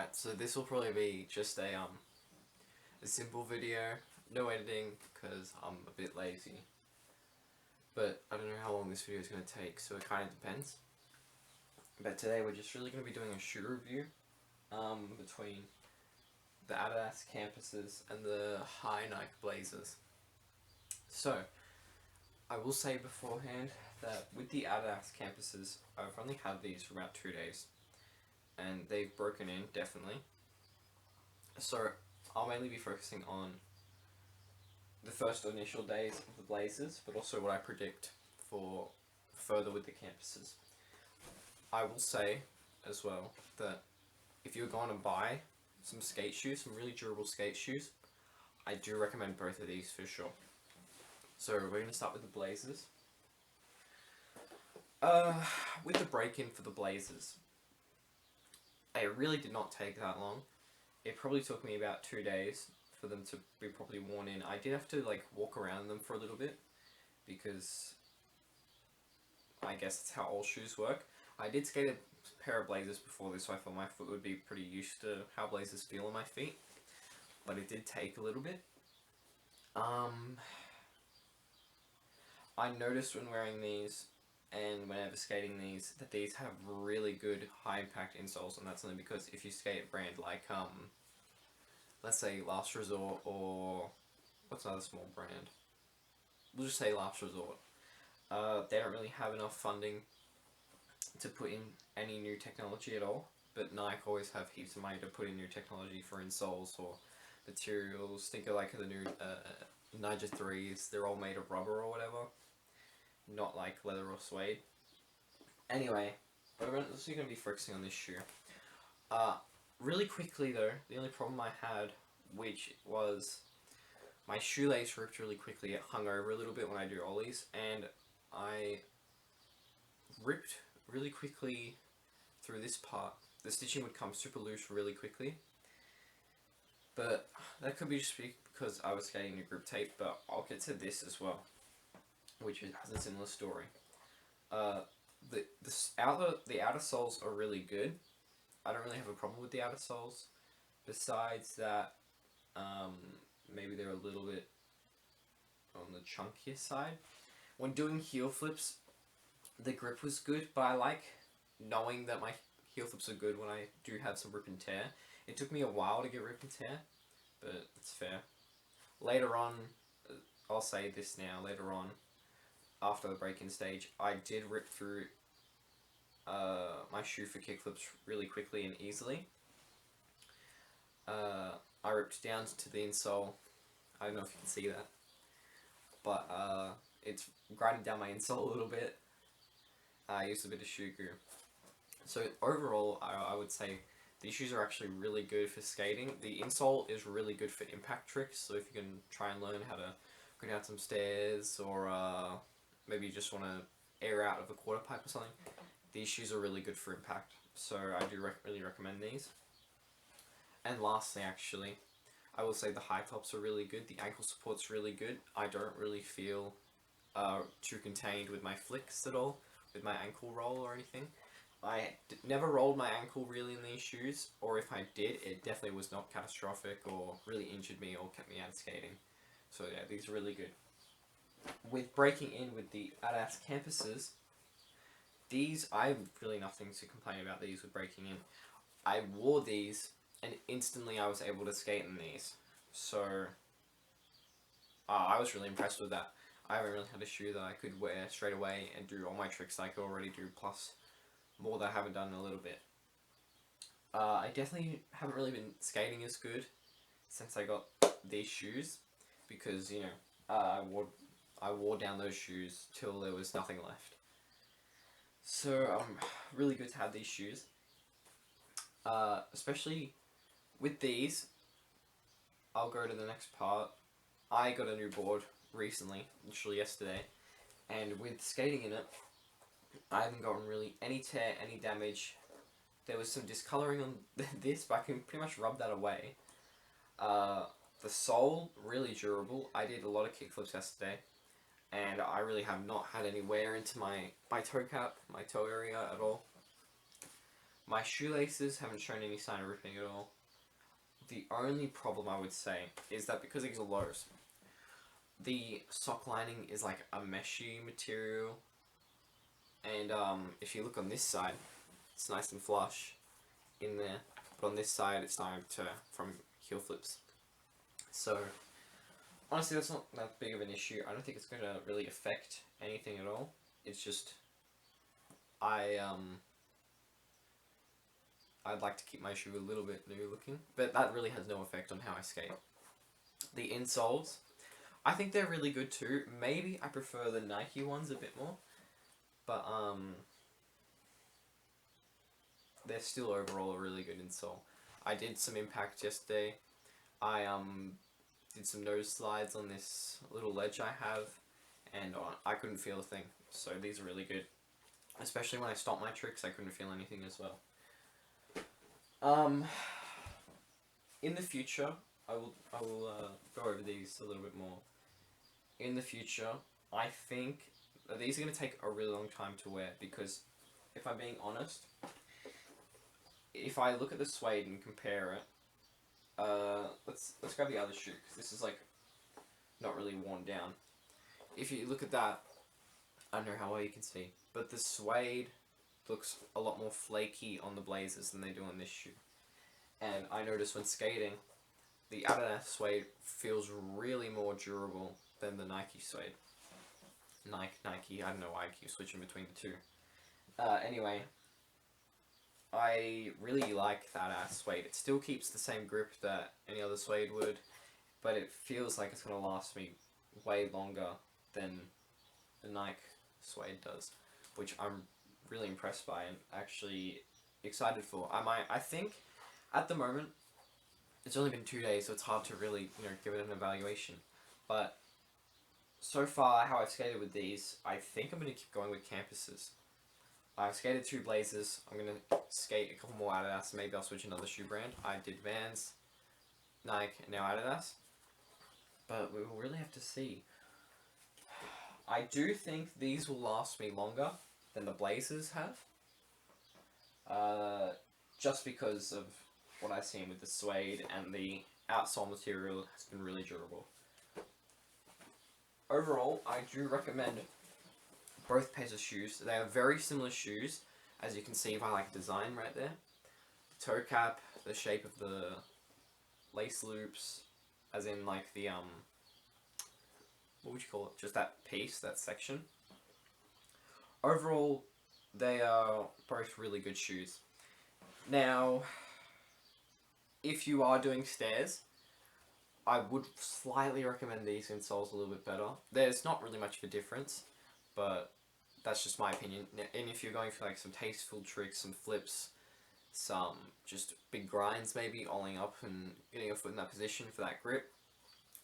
Alright, so this will probably be just a simple video, no editing, because I'm a bit lazy. But I don't know how long this video is going to take, so it kind of depends. But today we're just really going to be doing a shoe review between the Adidas campuses and the high Nike blazers. So, I will say beforehand that with the Adidas campuses, I've only had these for about 2 days. And they've broken in, definitely. So, I'll mainly be focusing on the first initial days of the blazers, but also what I predict for further with the campuses. I will say as well that if you're going to buy some skate shoes, some really durable skate shoes, I do recommend both of these for sure. So we're going to start with the blazers. With the break-in for the blazers, it really did not take that long. It probably took me about 2 days for them to be properly worn in. I did have to walk around them for a little bit because I guess that's how all shoes work. I did skate a pair of blazers before this, so I thought my foot would be pretty used to how blazers feel on my feet, but it did take a little bit. I noticed when wearing these and whenever skating these that these have really good high impact insoles, and that's only because if you skate a brand like let's say Last Resort, or what's another small brand? We'll just say Last Resort. They don't really have enough funding to put in any new technology at all, but Nike always have heaps of money to put in new technology for insoles or materials. Think of the new Niger 3s, they're all made of rubber or whatever, not like leather or suede. Anyway, we're going to be focusing on this shoe. Really quickly though, the only problem I had, which was my shoelace ripped really quickly. It hung over a little bit when I do ollies, and I ripped really quickly through this part. The stitching would come super loose really quickly, but that could be just because I was skating a grip tape, but I'll get to this as well, which has a similar story. The outer soles are really good. I don't really have a problem with the outer soles. Besides that, maybe they're a little bit on the chunkier side. When doing heel flips, the grip was good, but I like knowing that my heel flips are good when I do have some rip and tear. It took me a while to get rip and tear, but it's fair. Later on, I'll say this now, later on, after the break-in stage, I did rip through my shoe for kickflips really quickly and easily. I ripped down to the insole. I don't know if you can see that, but it's grinding down my insole a little bit. I used a bit of shoe glue. So overall, I would say these shoes are actually really good for skating. The insole is really good for impact tricks, so if you can try and learn how to go down some stairs, or maybe you just want to air out of a quarter pipe or something, these shoes are really good for impact. So I do really recommend these. And lastly, actually, I will say the high tops are really good. The ankle support's really good. I don't really feel too contained with my flicks at all, with my ankle roll or anything. I never rolled my ankle really in these shoes, or if I did, it definitely was not catastrophic or really injured me or kept me out of skating. So yeah, these are really good. With breaking in with the Adidas campuses, these, I have really nothing to complain about these with breaking in. I wore these and instantly I was able to skate in these. So I was really impressed with that. I haven't really had a shoe that I could wear straight away and do all my tricks that I could already do, plus more that I haven't done in a little bit. I definitely haven't really been skating as good since I got these shoes, because I wore down those shoes till there was nothing left. So really good to have these shoes, especially with these. I'll go to the next part. I got a new board recently, literally yesterday, and with skating in it, I haven't gotten really any tear, any damage. There was some discoloring on this, but I can pretty much rub that away. The sole, really durable. I did a lot of kickflips yesterday, and I really have not had any wear into my toe cap, my toe area at all. My shoelaces haven't shown any sign of ripping at all. The only problem I would say is that because these are lows, the sock lining is like a meshy material, and if you look on this side, it's nice and flush in there, but on this side it's starting to from heel flips. So honestly, that's not that big of an issue. I don't think it's going to really affect anything at all. It's just I'd like to keep my shoe a little bit new looking, but that really has no effect on how I skate. The insoles, I think they're really good too. Maybe I prefer the Nike ones a bit more, but they're still overall a really good insole. I did some impact yesterday. I did some nose slides on this little ledge I have, and I couldn't feel a thing. So these are really good, especially when I stopped my tricks. I couldn't feel anything as well. In the future, I will go over these a little bit more. In the future, I think that these are going to take a really long time to wear, because if I'm being honest, if I look at the suede and compare it, let's grab the other shoe, because this is like not really worn down. If you look at that, I don't know how well you can see, but the suede looks a lot more flaky on the Blazers than they do on this shoe. And I notice when skating, the Adidas suede feels really more durable than the Nike suede. Nike, I don't know why I keep switching between the two. Anyway, I really like that suede. It still keeps the same grip that any other suede would, but it feels like it's going to last me way longer than the Nike suede does, which I'm really impressed by and actually excited for. I think at the moment it's only been 2 days, so it's hard to really give it an evaluation. But so far, how I've skated with these, I think I'm going to keep going with Campuses. I've skated 2 Blazers. I'm going to skate a couple more Adidas. Maybe I'll switch another shoe brand. I did Vans, Nike, and now Adidas. But we will really have to see. I do think these will last me longer than the Blazers have. Just because of what I've seen with the suede, and the outsole material has been really durable. Overall, I do recommend both pairs of shoes. They are very similar shoes, as you can see by design right there. The toe cap, the shape of the lace loops, as in the what would you call it? Just that piece, that section. Overall, they are both really good shoes. Now, if you are doing stairs, I would slightly recommend these insoles a little bit better. There's not really much of a difference, but that's just my opinion. And if you're going for some tasteful tricks, some flips, some just big grinds maybe, olling up and getting your foot in that position for that grip,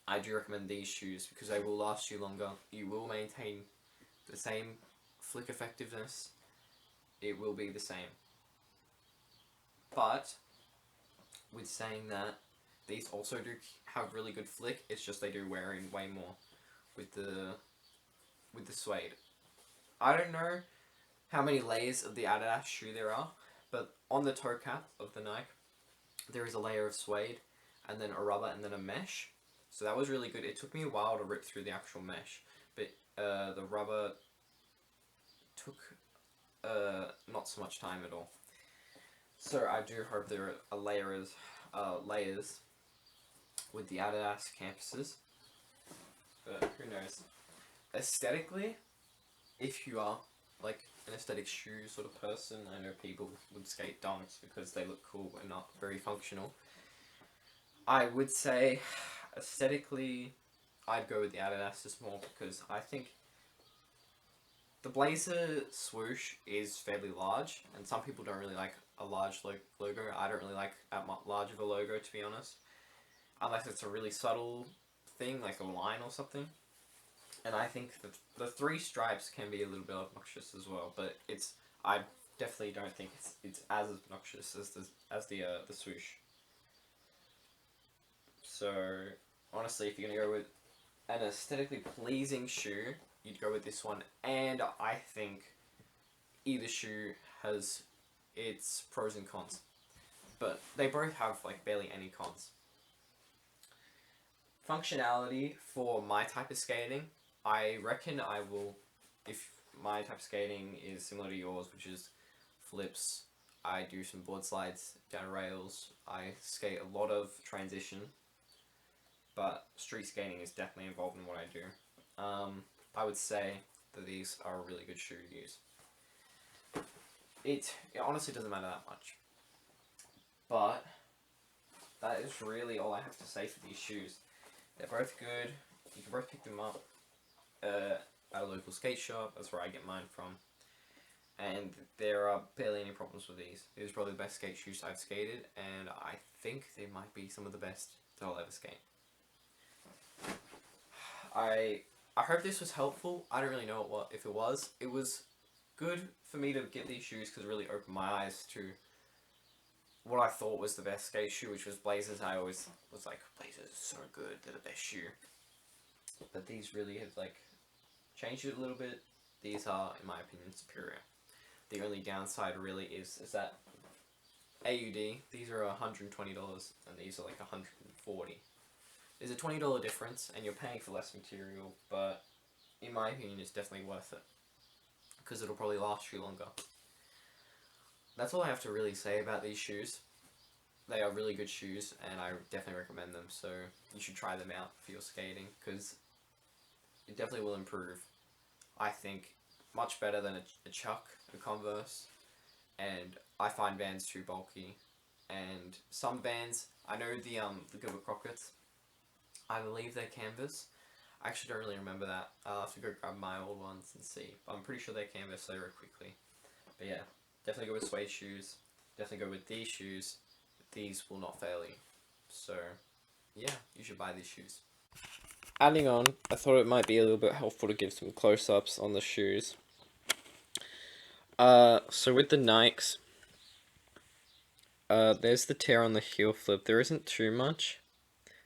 I do recommend these shoes because they will last you longer. You will maintain the same flick effectiveness. It will be the same. But with saying that, these also do have really good flick. It's just they do wear in way more with the suede. I don't know how many layers of the Adidas shoe there are, but on the toe cap of the Nike, there is a layer of suede, and then a rubber, and then a mesh. So that was really good. It took me a while to rip through the actual mesh, but the rubber took not so much time at all. So I do hope there are layers with the Adidas Campuses, but who knows. Aesthetically, if you are an aesthetic shoe sort of person, I know people would skate dunks because they look cool and not very functional. I would say aesthetically, I'd go with the Adidas just more because I think the Blazer swoosh is fairly large, and some people don't really like a large logo. I don't really like that large of a logo, to be honest, unless it's a really subtle thing, like a line or something. And I think that the 3 stripes can be a little bit obnoxious as well, but I definitely don't think it's as obnoxious as the swoosh. So honestly, if you're gonna go with an aesthetically pleasing shoe, you'd go with this one. And I think either shoe has it's pros and cons. But they both have like barely any cons. Functionality for my type of skating, I reckon I will, if my type of skating is similar to yours, which is flips, I do some board slides down rails, I skate a lot of transition, but street skating is definitely involved in what I do. I would say that these are a really good shoe to use. It honestly doesn't matter that much. But that is really all I have to say for these shoes. They're both good. You can both pick them up at a local skate shop. That's where I get mine from. And there are barely any problems with these. These are probably the best skate shoes I've skated, and I think they might be some of the best that I'll ever skate. I hope this was helpful. I don't really know if it was. It was good for me to get these shoes because it really opened my eyes to what I thought was the best skate shoe, which was Blazers. I always was like, Blazers are so good, they're the best shoe. But these really have like changed it a little bit. These are, in my opinion, superior. The only downside really is that AUD, these are $120 and these are like $140. There's a $20 difference and you're paying for less material, but in my opinion it's definitely worth it because it'll probably last you longer. That's all I have to really say about these shoes. They are really good shoes and I definitely recommend them, so you should try them out for your skating because it definitely will improve. I think much better than a Chuck, a Converse, and I find Vans too bulky. And some Vans, I know the Gilbert Crockett's, I believe they're canvas. I actually don't really remember that. I'll have to go grab my old ones and see. But I'm pretty sure they're canvas, so they work quickly. But yeah, definitely go with suede shoes. Definitely go with these shoes. These will not fail you. So yeah, you should buy these shoes. Adding on, I thought it might be a little bit helpful to give some close-ups on the shoes. So with the Nikes, there's the tear on the heel flip. There isn't too much,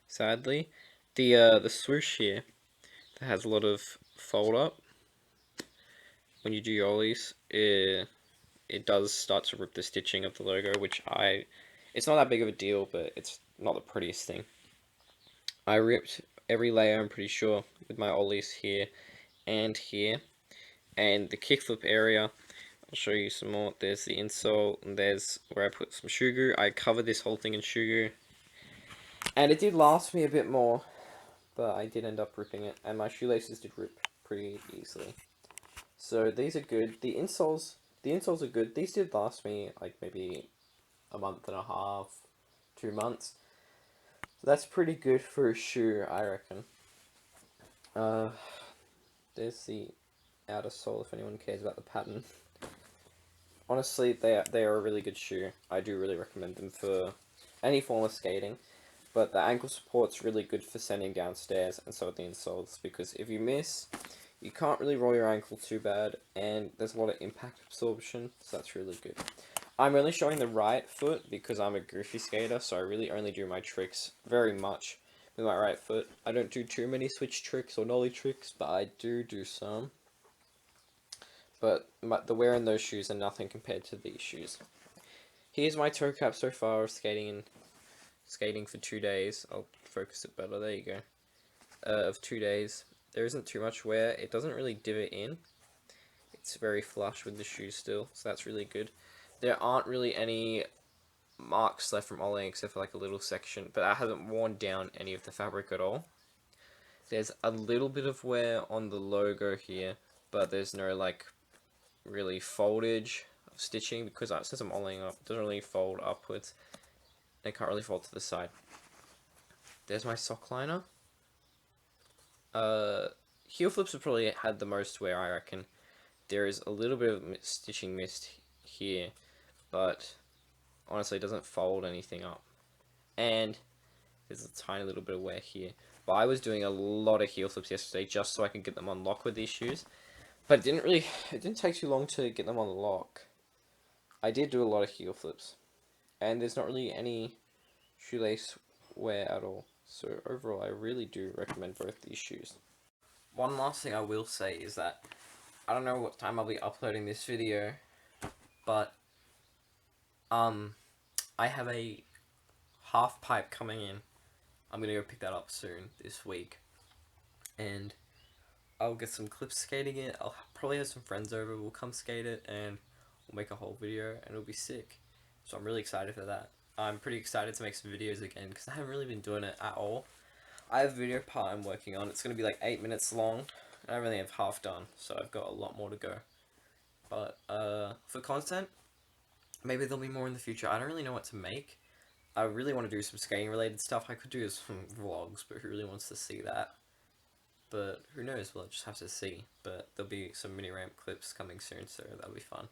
sadly. The swoosh here, that has a lot of fold up. When you do your ollies, it does start to rip the stitching of the logo, it's not that big of a deal, but it's not the prettiest thing. I ripped every layer, I'm pretty sure, with my ollies here and here. And the kickflip area, I'll show you some more. There's the insole, and there's where I put some shoe glue. I covered this whole thing in shoe glue. And it did last me a bit more, but I did end up ripping it. And my shoelaces did rip pretty easily. So these are good. The insoles are good. These did last me like maybe a month and a half, 2 months. So that's pretty good for a shoe, I reckon. There's the outer sole if anyone cares about the pattern. Honestly, they are a really good shoe. I do really recommend them for any form of skating. But the ankle support's really good for sending downstairs, and so are the insoles, because if you miss, you can't really roll your ankle too bad, and there's a lot of impact absorption, so that's really good. I'm only showing the right foot because I'm a goofy skater, so I really only do my tricks very much with my right foot. I don't do too many switch tricks or nollie tricks, but I do some. But the wear in those shoes are nothing compared to these shoes. Here's my toe cap so far of skating for 2 days. I'll focus it better, there you go. Of 2 days. There isn't too much wear. It doesn't really divot in. It's very flush with the shoe still, so that's really good. There aren't really any marks left from ollieing except for like a little section, but that hasn't worn down any of the fabric at all. There's a little bit of wear on the logo here, but there's no like really foldage of stitching because it says I'm ollieing up. It doesn't really fold upwards. They can't really fold to the side. There's my sock liner. Heel flips have probably had the most wear, I reckon. There is a little bit of stitching missed here, but honestly it doesn't fold anything up. And there's a tiny little bit of wear here. But I was doing a lot of heel flips yesterday just so I could get them on lock with these shoes. But it didn't take too long to get them on lock. I did do a lot of heel flips. And there's not really any shoelace wear at all. So overall, I really do recommend both these shoes. One last thing I will say is that I don't know what time I'll be uploading this video, but Um, I have a half pipe coming in. I'm gonna go pick that up soon this week, and I'll get some clips skating it. I'll probably have some friends over. We'll come skate it, and we'll make a whole video, and it'll be sick. So I'm really excited for that. I'm pretty excited to make some videos again because I haven't really been doing it at all. I have a video part I'm working on. It's gonna be like 8 minutes long. I only have half done, so I've got a lot more to go. But for content, maybe there'll be more in the future. I don't really know what to make. I really want to do some skating related stuff. I could do some vlogs, but who really wants to see that? But who knows? We'll just have to see. But there'll be some mini ramp clips coming soon, so that'll be fun.